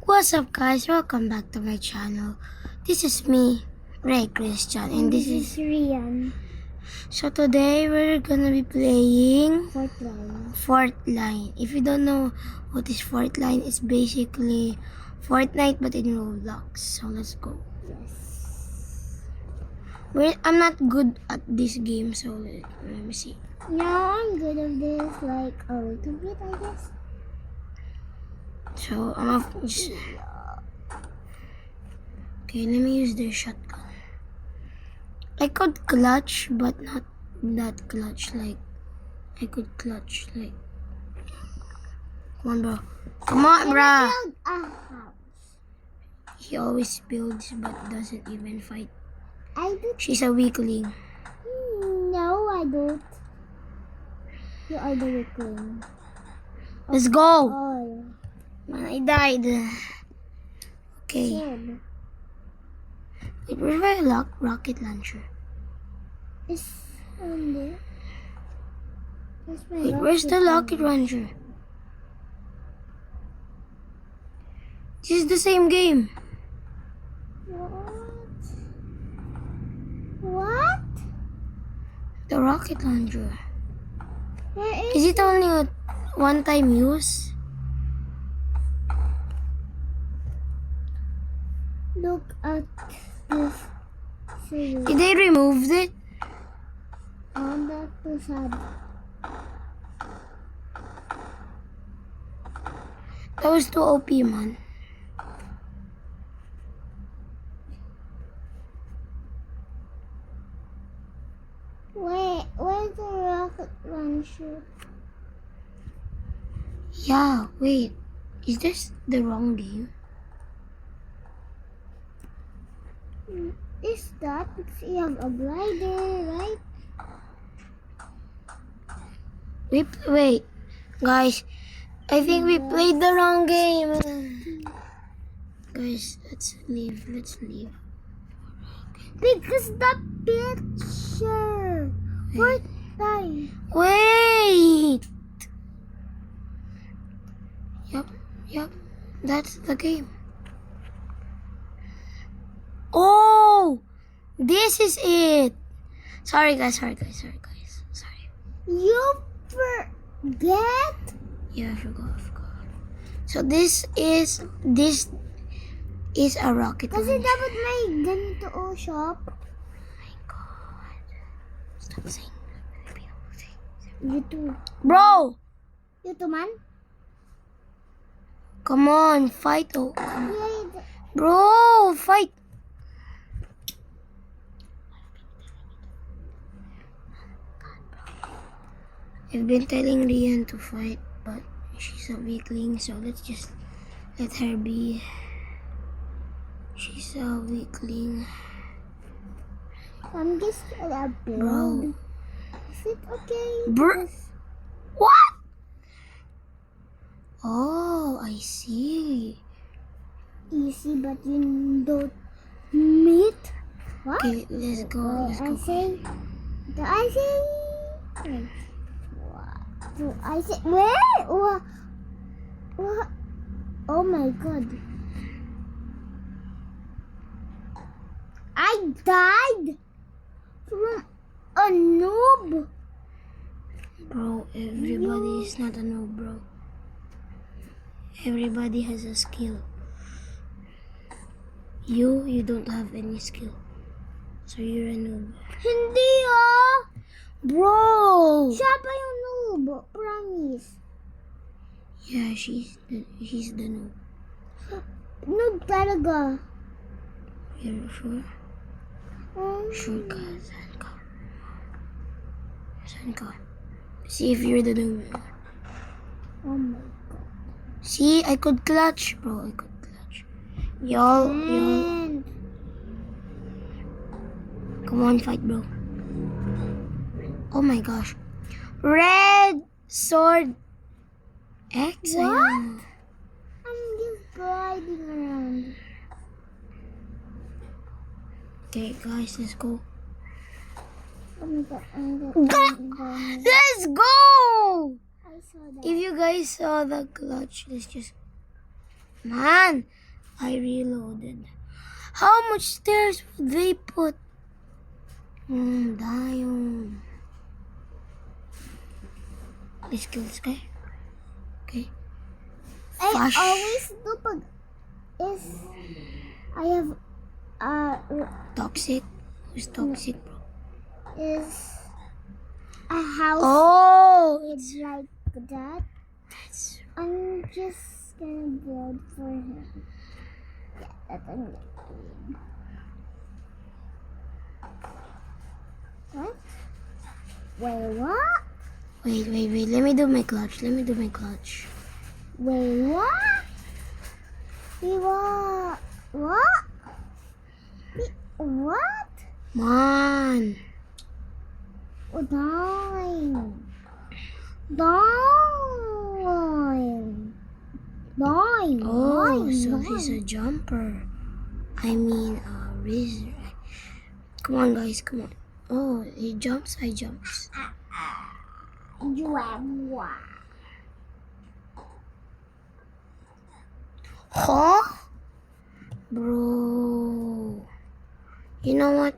What's up, guys? Welcome back to my channel. This is me, Ray Christian, and this is Rian. so today we're gonna be playing Fortnite. Fortnite. If you don't know what is Fortnite, it's basically Fortnite but in Roblox. So let's go. Yes. I'm not good at this game, so let me see. Now I'm good at this, like a little bit, I guess. So I'm gonna just okay. Let me use the shotgun. I could clutch, but not that clutch. Like I could clutch. Like come on, bro. Come on, bro. Build a house. He always builds, but doesn't even fight. I do. She's a weakling. No, I don't. You are the weakling. Let's go. Oh, Man, I died. Okay. kid. Wait, where's my rocket launcher? It's on there. That's my Wait, where's the rocket launcher. launcher? This is the same game. What? What? The rocket launcher. Where Is it only a one-time use? Look at this. Series. Did they remove it? Oh, that's too sad. That was too OP, man. Where's the rocket launcher? Yeah, wait. Is this the wrong game? Is that because you have a glider, right? Wait, guys. I think we played the wrong game. Guys, let's leave. Let's leave. Because the picture. Fortnite. Wait. Yep. That's the game. Oh, this is it. Sorry, guys. Sorry. You forget? Yeah, I forgot. So this is a rocket Kasi launcher. dapat may ganito shop. My God. Stop saying Filipino things. YouTube. Bro, YouTube man? come on, fight. Oh, come on. Yeah, Bro, fight. I've been telling Rian to fight, but she's a weakling, so let's just let her be. She's a weakling. I'm just gonna build. Bro. Is it okay? Bro. What? Oh, I see. Easy, but you don't meet. What? Okay, let's go. Let's I go. say. Do I say? Wait. What? Do I say? Where? What? Oh my God. I died from a noob. Bro, everybody is not a noob, bro. Everybody has a skill. You don't have any skill. So you're a noob. Hindi Bro! Siya pa yung noob. Promise. Yeah, she's the noob. Noob talaga. You're sure? Sure ka, saan ka? See if you're the noob. Oh my God. See, I could clutch, bro. I could clutch. Y'all. And Come on, fight, bro. Oh my gosh. Red sword X. What? Ayun. I'm just gliding around. Okay, guys, let's go. Oh my God. I Let's go! saw that. If you guys saw the clutch, let's just Man, I reloaded. How much stairs would they put? Damn. Let's kill this guy. Okay. I Flash. always do pag is I have Toxic? Who's toxic, bro? is a house Oh, is like that. it's I'm just gonna build for him. Yeah, that's I'm getting. What? Wait, what? wait. Let me do my clutch. Wait, what? Wait, what? What? What? Man. Oh, dime. Oh, so he's a jumper. I mean, razor. Come on, guys. Come on. Oh, he jumps. I jumps. You have what? Huh? Bro. You know what?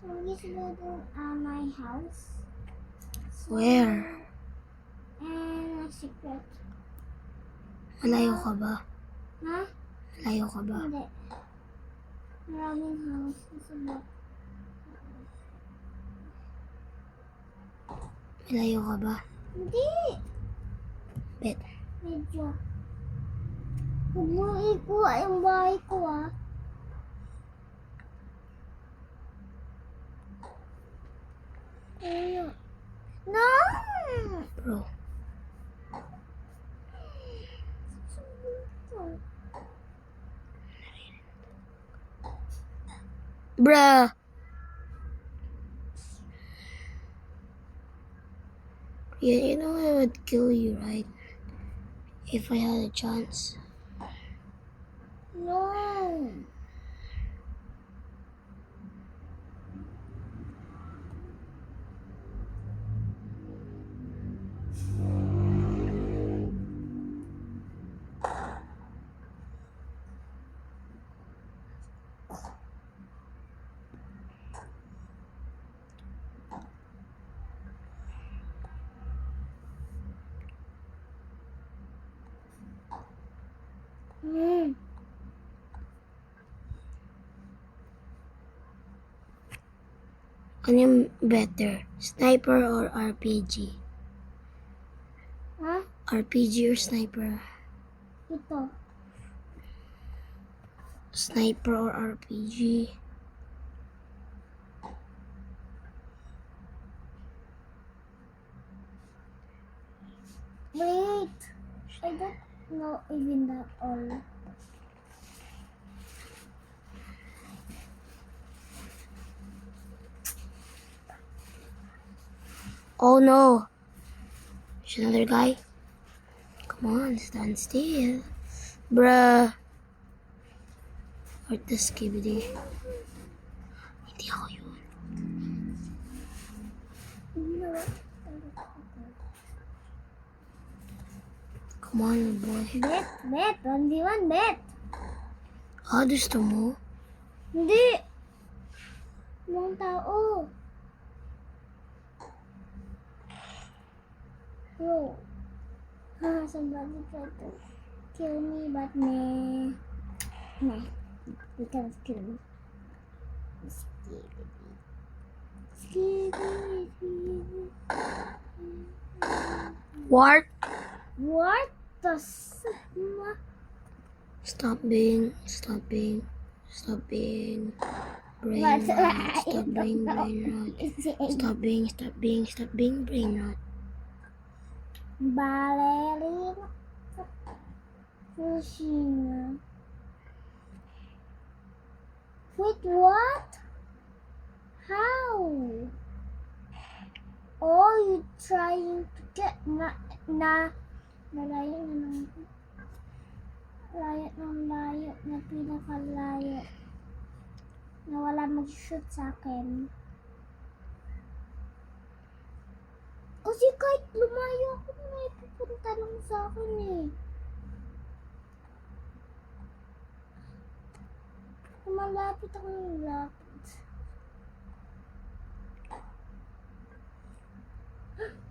I'm just building my house. Where? And a secret. Malayo ka ba? Huh? Malayo ka ba? Hindi. Maraming house. Sa block. Malayo ka ba? Hindi. Bet. Medyo. Huwag mo ikuha yung bahay ko, ah. Kuya. No! Bro. Bruh. Yeah, you know I would kill you, right? If I had a chance. No! Mm. Ano yung better? Sniper or RPG? Ha? RPG or sniper? Ito. Sniper or RPG? Wait! I don't know even that all. Oh no! There's another guy. Come on, stand still. Bruh. What the skibidi? Hindi ako yun. You know what? Come on, boy. Bet! 1v1, bet! Ah, gusto mo? Hindi! Ibang tao. Bro. Somebody tried to kill me, but nah. Nah. You can't kill me. Skibidi. What? What the sigma? Stop being brain rot. Stop being brain rot. Stop being brain rot. Ballerina. Fushina. Wait, what? How? Oh, you trying to get nalayo na lang. Layo na pinakalayo. Na wala mag-shoot sa akin. Kasi kahit lumayo ako, may sa akin eh. Malapit ako ng lapit.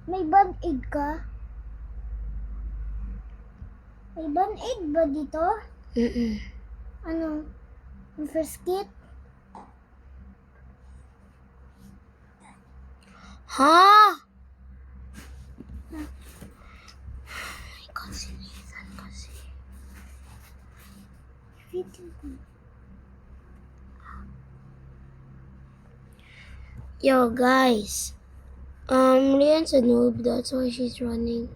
May band-aid ka? May band-aid ba dito? Ano? Yung first kit? Ha? My God, si Nathan kasi. Video ko. Yo, guys. Rian's a noob. That's why she's running.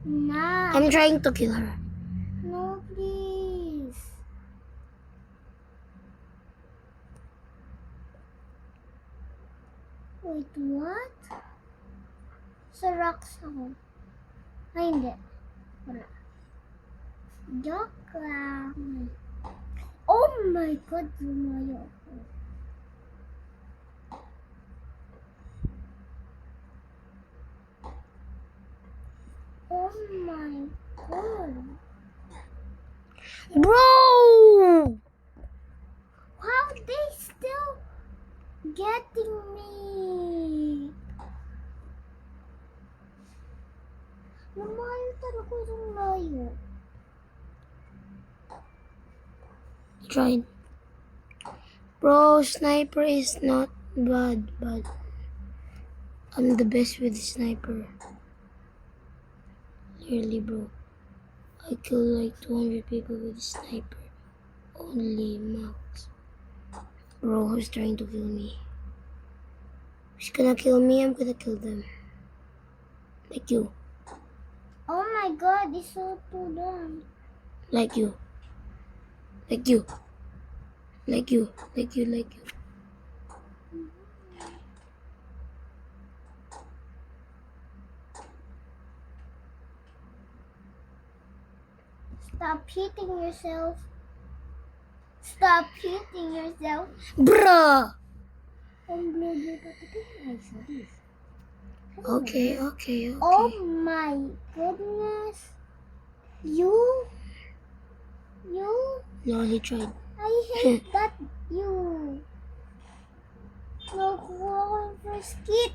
Na. I'm trying to kill her. No, please. Wait, what? Sa rocks ako. Ay, hindi. Wala. Joke lang. Oh my God, lumayo ako. Oh my God. Bro! How they still getting me? Lumayo talaga yung layo. Tried. Bro, sniper is not bad, but I'm the best with sniper. Literally, bro. I kill like 200 people with sniper. Only max. Bro, who's trying to kill me? Who's gonna kill me? I'm gonna kill them. Like you. Oh my God, it's so too long. Like you. Like you. Like you. Like you. Like you. Stop hitting yourself. Stop hitting yourself. Bruh! I'm bloody I saw this. Okay, okay, okay. Oh my goodness. You? No, he tried. I hate that you. Nakuha ko yung first kit.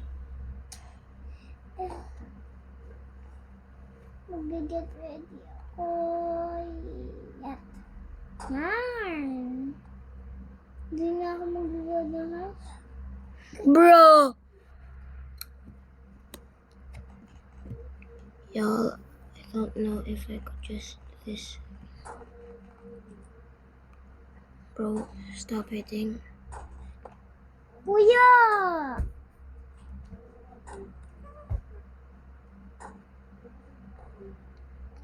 Mag-get ready ako. Yan. Yan. Hindi na ako mag-load ng house. Bro! Y'all, I don't know if I could just do this. Bro, stop hitting. Kuya!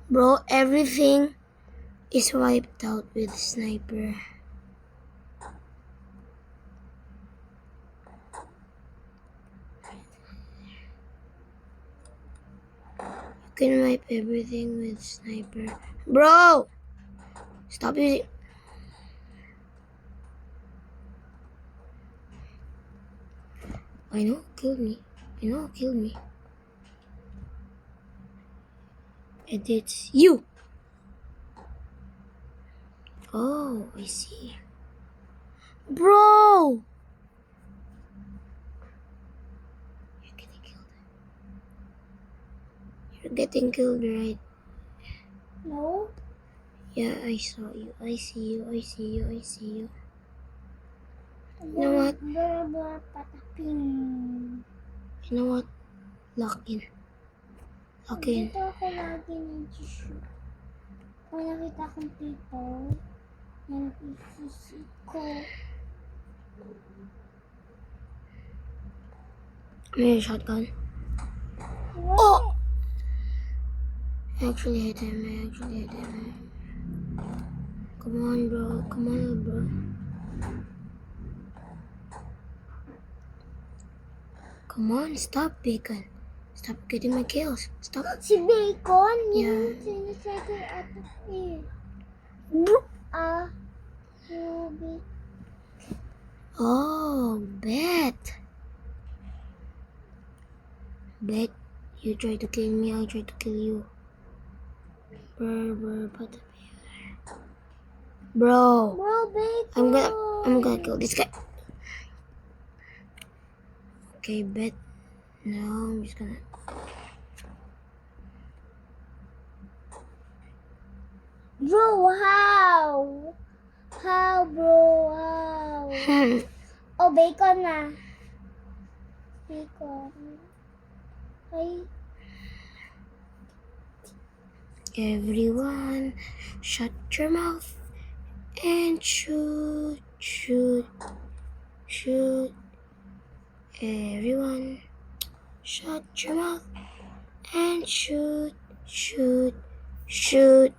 Bro, everything is wiped out with sniper. You can wipe everything with sniper. Bro! Stop using... I know, kill me. I know, kill me. And it's you! Oh, I see. Bro! You're getting killed. You're getting killed, right? No? Yeah, I saw you. I see you. I see you. I see you. You know what? Blah, patapin. You know what? Lock in. Lock in. Dito ako lagi nag-shoot. Kung nakita kong people, yan isusit ko. May shotgun. What? Oh! I actually hit him. I actually hit him. Come on, bro. Come on, bro. Come on, stop, Bacon. Stop getting my kills. Stop. Si Bacon? Yeah. Yung sinisecond attack eh. Bro. Ruby. Oh, bet. Bet. You try to kill me, I try to kill you. Bro, Bro, bacon. I'm gonna kill this guy. Okay, bet. No, I'm just gonna. Bro, how? How, bro? How? Oh, bacon na. Bacon. Ay. Everyone, shut your mouth and shoot, shoot, shoot. Everyone, shut your mouth and shoot, shoot, shoot.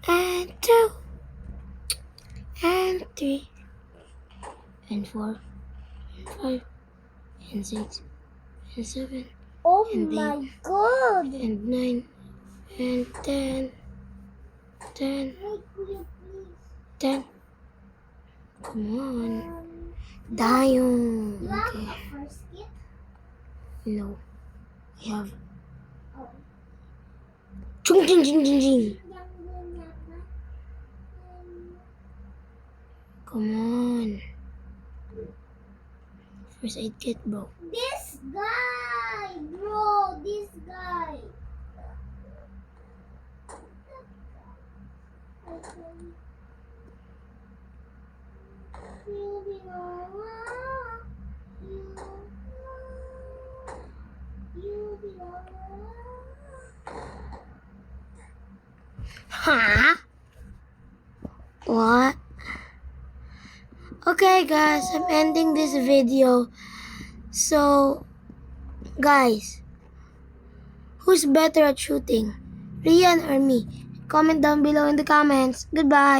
And 2, and 3, and 4, and 5, and 6, and 7, Oh And my God. and 9, and 10, 10, Hey, kuya, please. 10. Come on. Dayo. You have Okay. a first kit? No. We have. Oh. Chung chung chung chung chung. Come on. First aid kit, bro. This guy, bro, this guy. You belong. You belong. Huh? What? Okay, guys, I'm ending this video. So, guys, who's better at shooting? Rian or me? Comment down below in the comments. Goodbye.